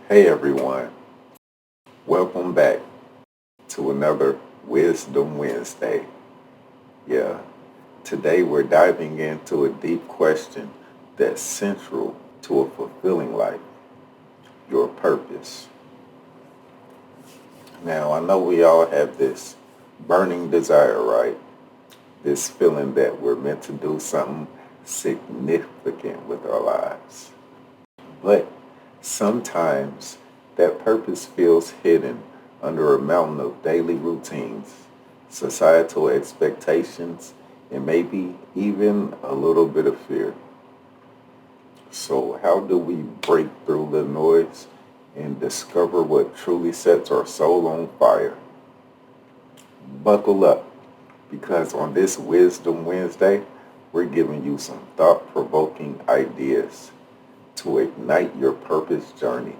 Hey everyone, welcome back to another Wisdom Wednesday. Yeah, today we're diving into a deep question that's central to a fulfilling life, your purpose. Now, I know we all have this burning desire, right? This feeling that we're meant to do something significant with our lives. But sometimes that purpose feels hidden under a mountain of daily routines, societal expectations, and maybe even a little bit of fear. So how do we break through the noise and discover what truly sets our soul on fire? Buckle up, because on this Wisdom Wednesday, we're giving you some thought-provoking ideas to ignite your purpose journey.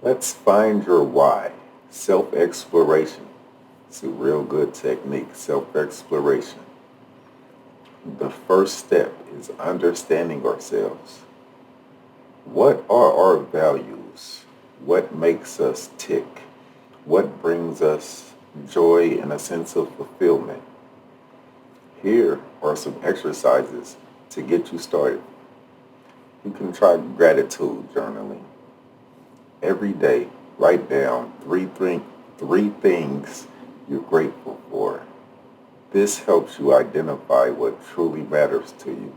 Let's find your why. Self-exploration. It's a real good technique, self-exploration. The first step is understanding ourselves. What are our values? What makes us tick? What brings us joy and a sense of fulfillment? Here are some exercises to get you started. You can try gratitude journaling. Every day, write down three things you're grateful for. This helps you identify what truly matters to you.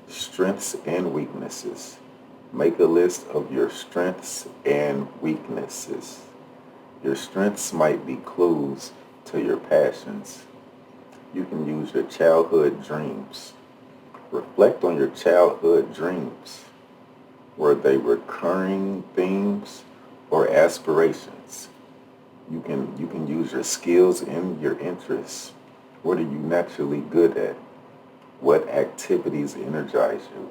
Strengths and weaknesses. Make a list of your strengths and weaknesses. Your strengths might be clues to your passions. You can use your childhood dreams. Reflect on your childhood dreams. Were they recurring themes or aspirations? You can use your skills and your interests. What are you naturally good at? What activities energize you?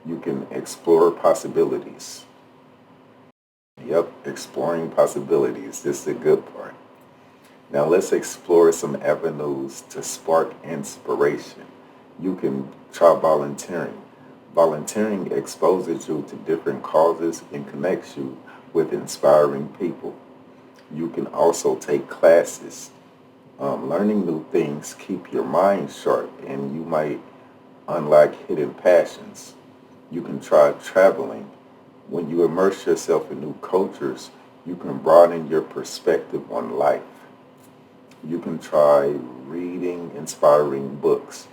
You can explore possibilities. Yep, exploring possibilities. This is the good part. Now let's explore some avenues to spark inspiration. You can try volunteering. Volunteering exposes you to different causes and connects you with inspiring people. You can also take classes. Learning new things keep your mind sharp and you might unlock hidden passions. You can try traveling. When you immerse yourself in new cultures, you can broaden your perspective on life. You can try reading inspiring books.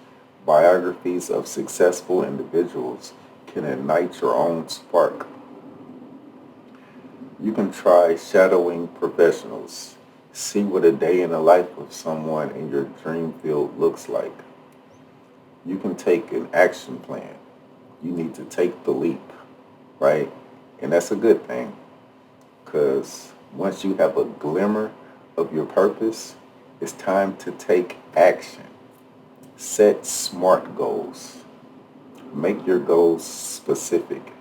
Biographies of successful individuals can ignite your own spark. You can try shadowing professionals. See what a day in the life of someone in your dream field looks like. You can take an action plan. You need to take the leap, right? And that's a good thing because once you have a glimmer of your purpose, it's time to take action. Set SMART goals. Make your goals specific,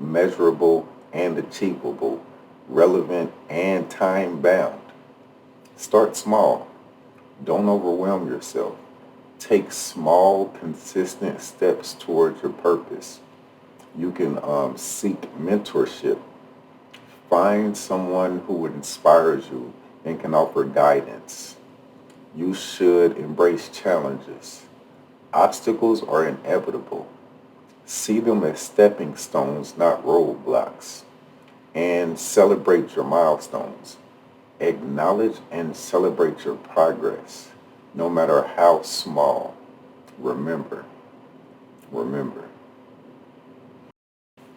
measurable and achievable, relevant and time-bound. Start small. Don't overwhelm yourself. Take small, consistent steps towards your purpose. You can seek mentorship. Find someone who inspires you and can offer guidance. You should embrace challenges. Obstacles are inevitable. See them as stepping stones, not roadblocks. And celebrate your milestones. Acknowledge and celebrate your progress, no matter how small. Remember, remember,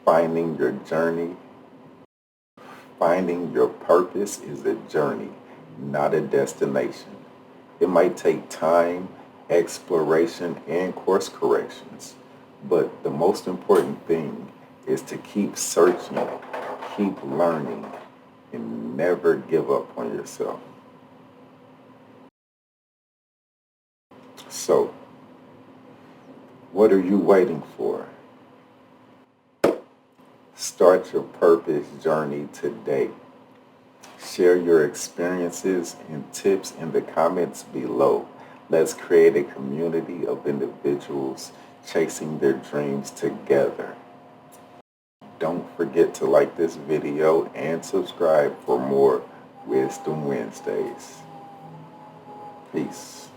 finding your journey, finding your purpose is a journey, not a destination. It might take time, exploration, and course corrections, but the most important thing is to keep searching, keep learning, and never give up on yourself. So, what are you waiting for? Start your purpose journey today. Share your experiences and tips in the comments below. Let's create a community of individuals chasing their dreams together. Don't forget to like this video and subscribe for more Wisdom Wednesdays. Peace.